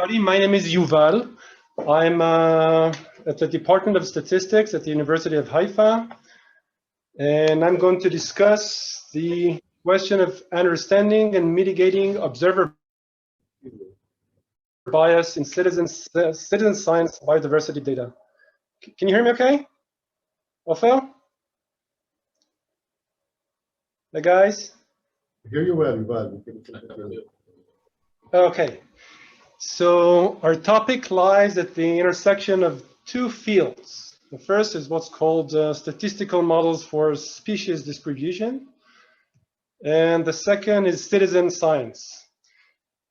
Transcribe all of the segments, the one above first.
Everybody, my name is Yuval. I'm at the Department of Statistics at the University of Haifa, and I'm going to discuss the question of understanding and mitigating observer bias in citizen science biodiversity data. Can you hear me okay? Ophel? The guys? I hear you well, Yuval. Okay. So our topic lies at the intersection of two fields. The first is what's called statistical models for species distribution. And the second is citizen science.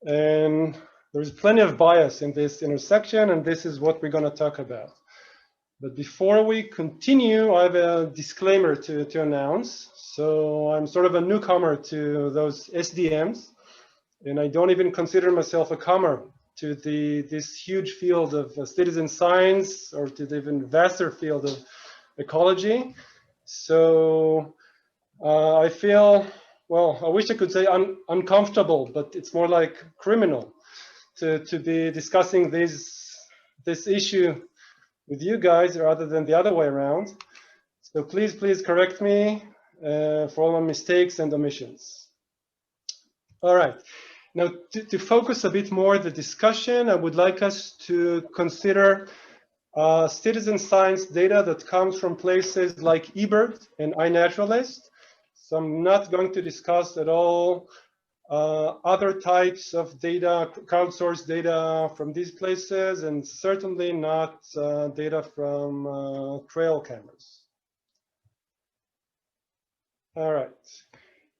And there's plenty of bias in this intersection, and this is what we're going to talk about. But before we continue, I have a disclaimer to announce. So I'm sort of a newcomer to those SDMs, and I don't even consider myself a comer to this huge field of citizen science, or to the even vaster field of ecology. So I feel, well, I wish I could say uncomfortable, but it's more like criminal to be discussing this issue with you guys rather than the other way around. So please correct me for all my mistakes and omissions. All right. Now, to focus a bit more the discussion, I would like us to consider citizen science data that comes from places like eBird and iNaturalist. So I'm not going to discuss at all other types of data, crowdsourced data from these places, and certainly not data from trail cameras. All right.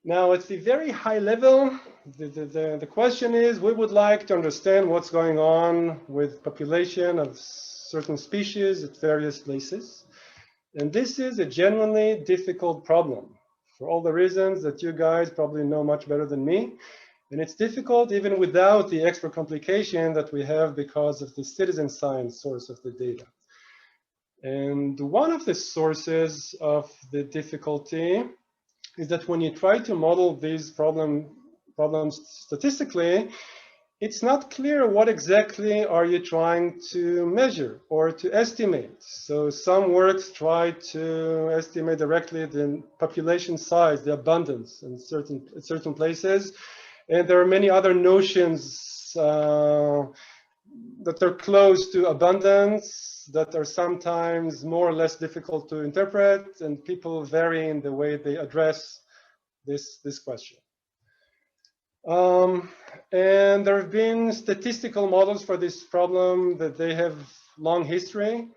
Now, at the very high level, the question is, we would like to understand what's going on with population of certain species at various places. And this is a genuinely difficult problem for all the reasons that you guys probably know much better than me. And it's difficult even without the extra complication that we have because of the citizen science source of the data. And one of the sources of the difficulty is that when you try to model these problems statistically, it's not clear what exactly are you trying to measure or to estimate. So some works try to estimate directly the population size, the abundance in certain places. And there are many other notions that are close to abundance that are sometimes more or less difficult to interpret, and people vary in the way they address this question. And there have been statistical models for this problem that they have long history.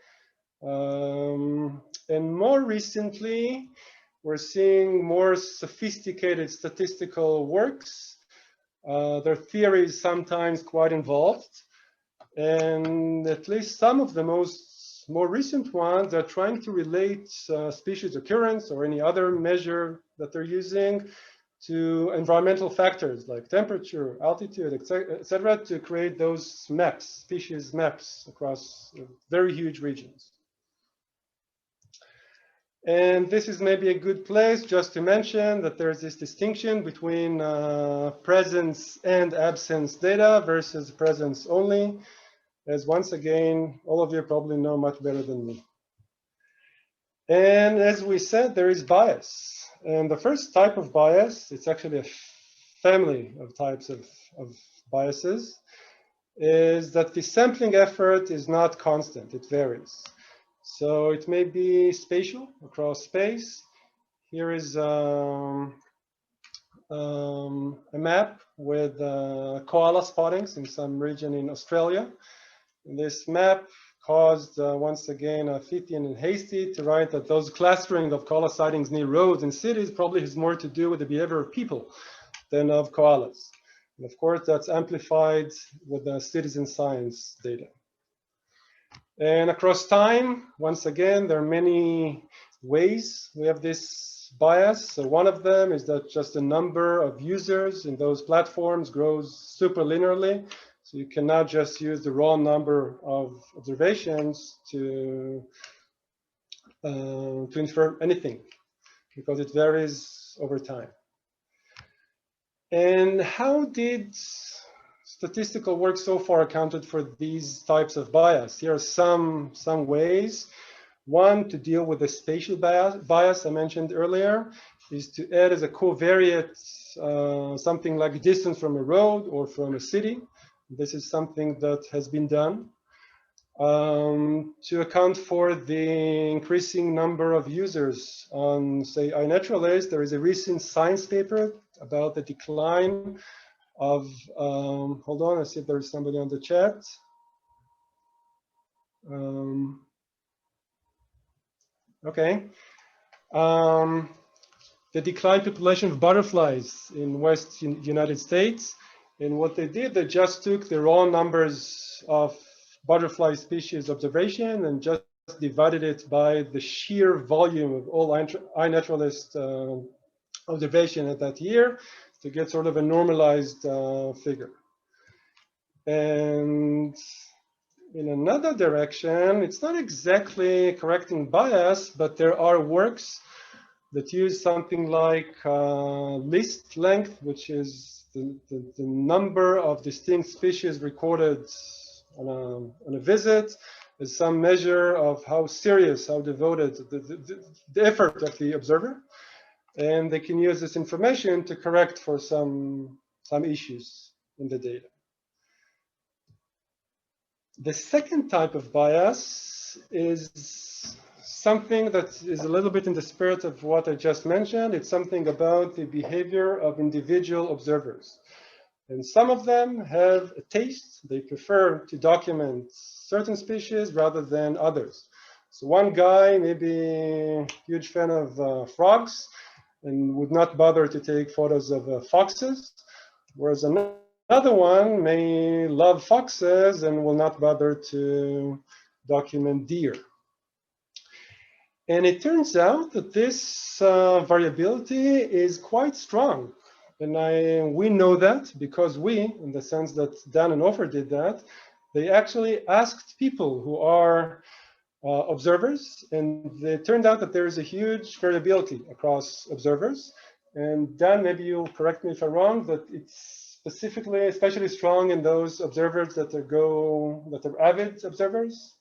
And more recently, we're seeing more sophisticated statistical works. Their theory is sometimes quite involved. And at least some of the more recent ones are trying to relate species occurrence or any other measure that they're using to environmental factors like temperature, altitude, etc., to create those maps, species maps across very huge regions. And this is maybe a good place just to mention that there's this distinction between presence and absence data versus presence only, as once again, all of you probably know much better than me. And as we said, there is bias. And the first type of bias, it's actually a family of types of biases, is that the sampling effort is not constant, it varies. So it may be spatial, across space. Here is a map with koala spottings in some region in Australia. And this map caused, once again, Fithian and Hasty to write that those clustering of koala sightings near roads in cities probably has more to do with the behavior of people than of koalas. And of course, that's amplified with the citizen science data. And across time, once again, there are many ways we have this bias. So one of them is that just the number of users in those platforms grows super linearly. So you cannot just use the raw number of observations to infer anything, because it varies over time. And how did statistical work so far accounted for these types of bias. Here are some ways. One, to deal with the spatial bias I mentioned earlier, is to add as a covariate something like distance from a road or from a city. This is something that has been done to account for the increasing number of users on, say, iNaturalist. There is a recent science paper about the decline of, hold on, I see if there is somebody on the chat. Okay. The declined population of butterflies in West United States. And what they did, they just took the raw numbers of butterfly species observation and just divided it by the sheer volume of all iNaturalist observation at that year to get sort of a normalized figure. And in another direction, it's not exactly correcting bias, but there are works that use something like list length, which is the number of distinct species recorded on a visit, as some measure of how serious, how devoted the effort of the observer. And they can use this information to correct for some issues in the data. The second type of bias is something that is a little bit in the spirit of what I just mentioned. It's something about the behavior of individual observers. And some of them have a taste. They prefer to document certain species rather than others. So one guy may be a huge fan of frogs and would not bother to take photos of foxes, whereas another one may love foxes and will not bother to document deer. And it turns out that this variability is quite strong. And we know that because we, in the sense that Dan and Ofer did that, they actually asked people who are observers, and it turned out that there is a huge variability across observers. And Dan, maybe you'll correct me if I'm wrong, that it's specifically, especially strong in those observers that are avid observers.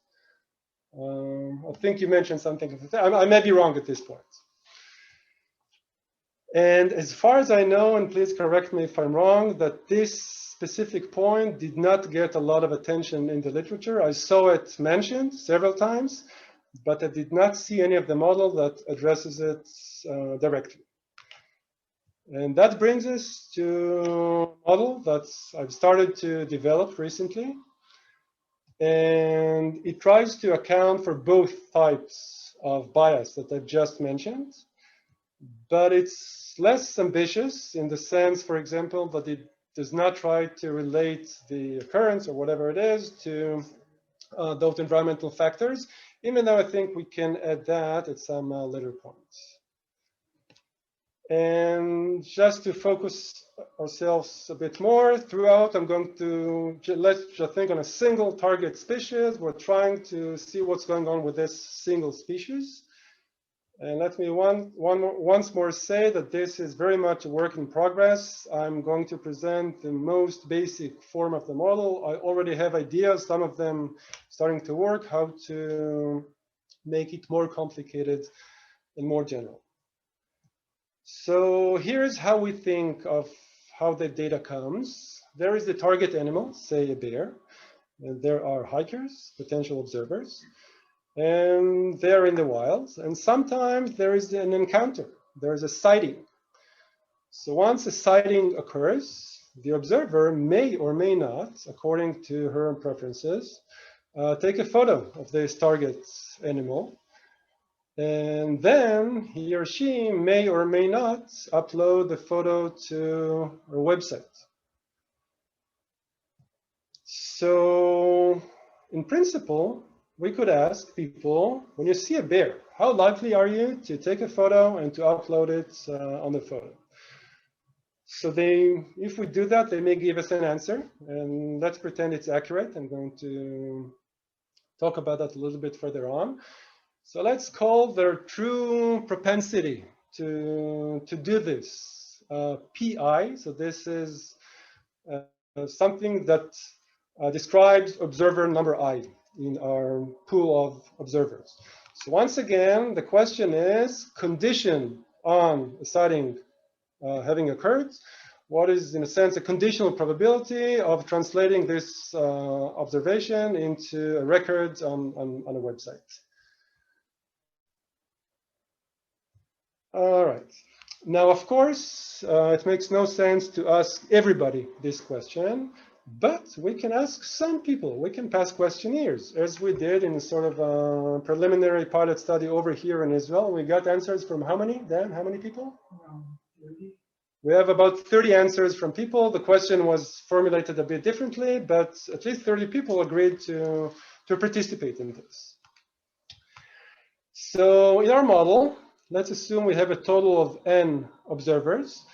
I think you mentioned something. I may be wrong at this point. And as far as I know, and please correct me if I'm wrong, that this specific point did not get a lot of attention in the literature. I saw it mentioned several times, but I did not see any of the model that addresses it directly. And that brings us to a model that I've started to develop recently. And it tries to account for both types of bias that I've just mentioned. But it's less ambitious in the sense, for example, that it does not try to relate the occurrence or whatever it is to those environmental factors, even though I think we can add that at some later points. And just to focus ourselves a bit more throughout, I'm going to let's just think on a single target species. We're trying to see what's going on with this single species. And let me once more say that this is very much a work in progress. I'm going to present the most basic form of the model. I already have ideas, some of them starting to work, how to make it more complicated and more general. So here's how we think of how the data comes. There is the target animal, say a bear, and there are hikers, potential observers, and they're in the wild. And sometimes there is an encounter, there is a sighting. So once a sighting occurs, the observer may or may not, according to her preferences, take a photo of this target animal. And then he or she may or may not upload the photo to a website. So in principle, we could ask people, when you see a bear, how likely are you to take a photo and to upload it on the photo? So if we do that, they may give us an answer. And let's pretend it's accurate. I'm going to talk about that a little bit further on. So let's call their true propensity to do this PI. So this is something that describes observer number I in our pool of observers. So once again, the question is condition on a sighting having occurred. What is, in a sense, a conditional probability of translating this observation into a record on a website? All right. Now, of course, it makes no sense to ask everybody this question, but we can ask some people. We can pass questionnaires, as we did in a sort of a preliminary pilot study over here in Israel. We got answers from how many, Dan? How many people? 30. We have about 30 answers from people. The question was formulated a bit differently, but at least 30 people agreed to participate in this. So in our model, let's assume we have a total of n observers.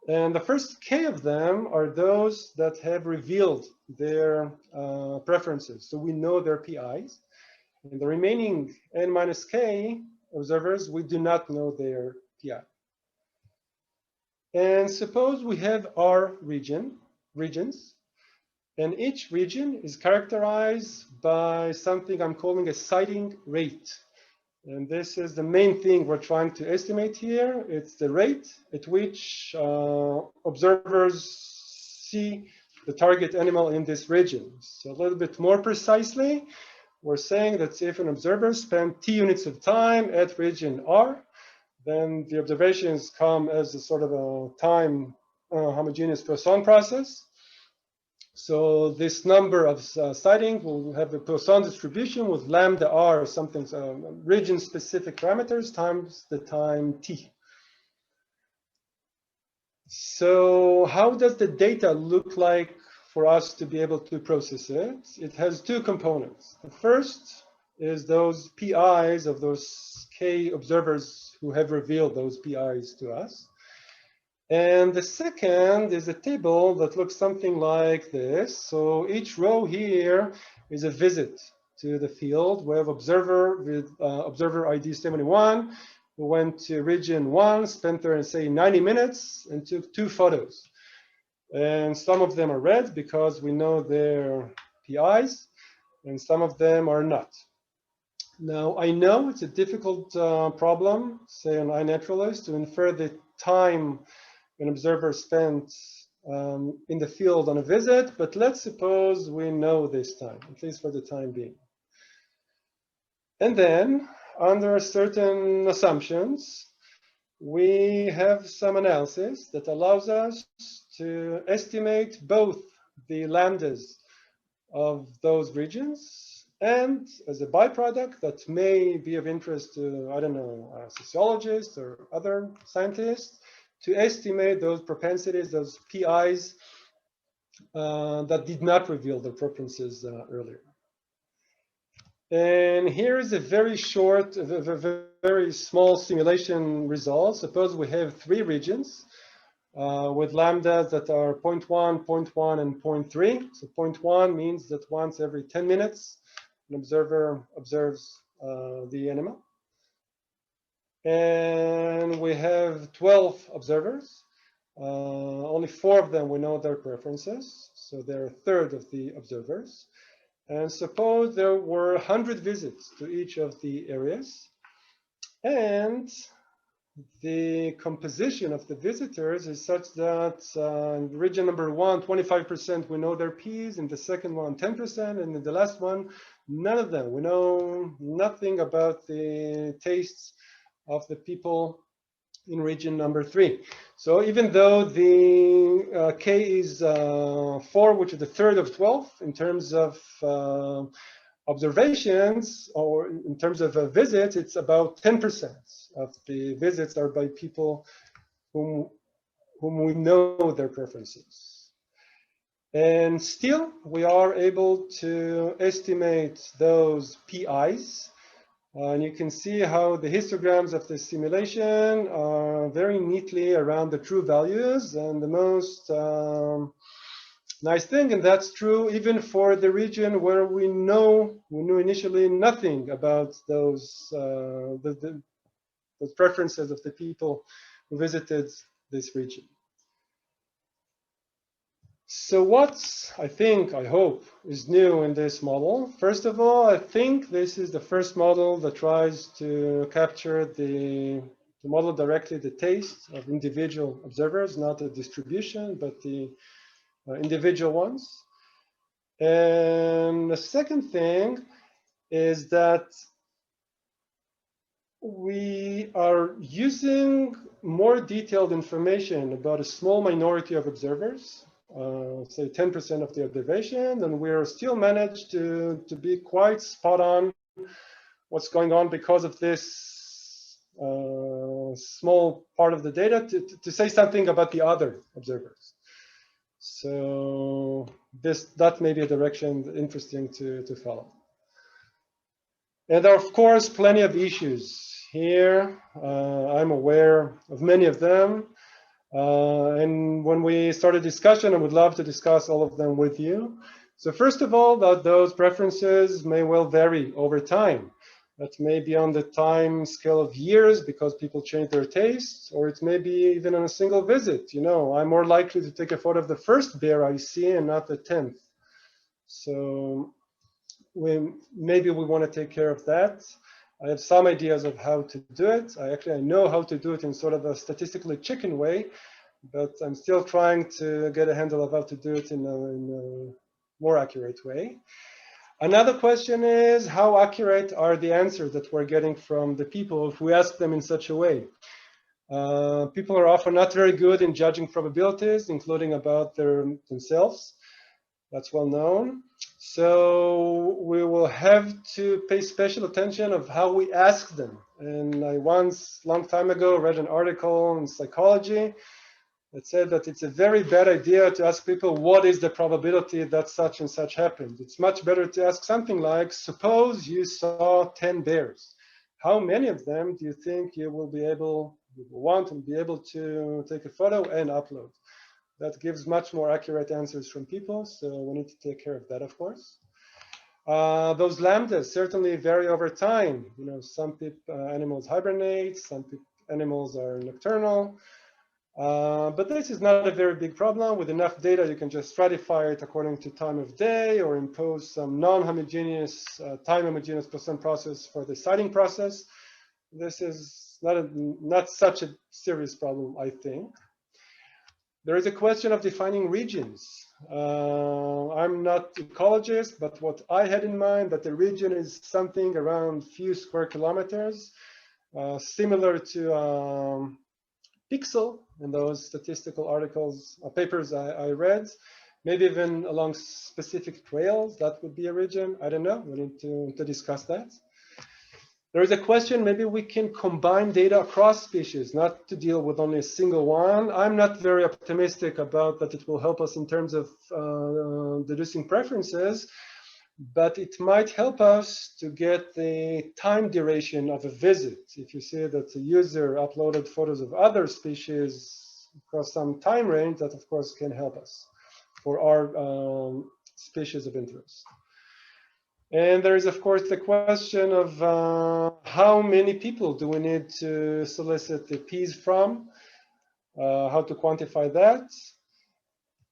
And the first k of them are those that have revealed their preferences. So we know their PIs. And the remaining n minus k observers, we do not know their PI. And suppose we have our regions, and each region is characterized by something I'm calling a sighting rate. And this is the main thing we're trying to estimate here. It's the rate at which observers see the target animal in this region. So a little bit more precisely, we're saying that if an observer spent t units of time at region R, then the observations come as a sort of a time homogeneous Poisson process. So this number of sighting will have a Poisson distribution with lambda r, something region-specific parameters times the time t. So how does the data look like for us to be able to process it? It has two components. The first is those PIs of those k observers who have revealed those PIs to us. And the second is a table that looks something like this. So each row here is a visit to the field. We have observer with observer ID 71 who went to region 1, spent there, say, 90 minutes and took 2 photos. And some of them are red because we know their PIs, and some of them are not. Now, I know it's a difficult problem, say an iNaturalist, to infer the time an observer spent in the field on a visit, but let's suppose we know this time, at least for the time being. And then, under certain assumptions, we have some analysis that allows us to estimate both the lambdas of those regions and, as a byproduct that may be of interest to, I don't know, sociologists or other scientists, to estimate those propensities, those PIs that did not reveal their preferences earlier. And here is a very short, very small simulation result. Suppose we have 3 regions with lambdas that are 0.1, 0.1, and 0.3. So 0.1 means that once every 10 minutes, an observer observes the animal. And we have 12 observers. Only 4 of them we know their preferences. So they're a third of the observers. And suppose there were 100 visits to each of the areas. And the composition of the visitors is such that in region number 1, 25% we know their P's, in the second one, 10%, and in the last one, none of them. We know nothing about the tastes of the people in region number 3. So even though the K is 4, which is a third of 12 in terms of observations, or in terms of visits, it's about 10% of the visits are by people whom we know their preferences. And still, we are able to estimate those PIs. And you can see how the histograms of the simulation are very neatly around the true values. And the most nice thing, and that's true even for the region where we knew initially nothing about those those preferences of the people who visited this region. So what I hope, is new in this model? First of all, I think this is the first model that tries to capture the model directly the taste of individual observers, not the distribution, but the individual ones. And the second thing is that we are using more detailed information about a small minority of observers, say 10% of the observation, and we're still managed to be quite spot on what's going on because of this small part of the data to say something about the other observers. So that may be a direction interesting to follow. And there are, of course, plenty of issues here. I'm aware of many of them. And when we start a discussion, I would love to discuss all of them with you. So first of all, those preferences may well vary over time. That may be on the time scale of years because people change their tastes, or it may be even on a single visit. You know, I'm more likely to take a photo of the first bear I see and not the 10th. So maybe we want to take care of that. I have some ideas of how to do it. I know how to do it in sort of a statistically chicken way, but I'm still trying to get a handle of how to do it in a more accurate way. Another question is, how accurate are the answers that we're getting from the people if we ask them in such a way? People are often not very good in judging probabilities, including about themselves. That's well known. So we will have to pay special attention of how we ask them. And I once, long time ago, read an article in psychology that said that it's a very bad idea to ask people, what is the probability that such and such happened? It's much better to ask something like, suppose you saw 10 bears. How many of them do you think you will want to be able to take a photo and upload? That gives much more accurate answers from people, so we need to take care of that, of course. Those lambdas certainly vary over time. You know, some animals hibernate, some animals are nocturnal, but this is not a very big problem. With enough data, you can just stratify it according to time of day or impose some non-homogeneous, time-homogeneous percent process for the sighting process. This is not such a serious problem, I think. There is a question of defining regions. I'm not ecologist, but what I had in mind that the region is something around few square kilometers, similar to pixel in those statistical articles, papers I read, maybe even along specific trails, that would be a region. I don't know, we need to discuss that. There is a question, maybe we can combine data across species, not to deal with only a single one. I'm not very optimistic about that it will help us in terms of deducing preferences, but it might help us to get the time duration of a visit. If you see that the user uploaded photos of other species across some time range, that of course can help us for our species of interest. And there is, of course, the question of how many people do we need to solicit the Ps from, how to quantify that.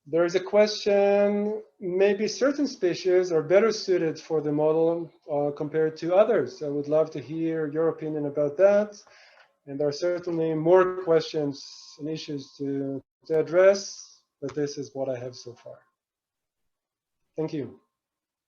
There is a question, maybe certain species are better suited for the model compared to others. I would love to hear your opinion about that. And there are certainly more questions and issues to address, but this is what I have so far. Thank you.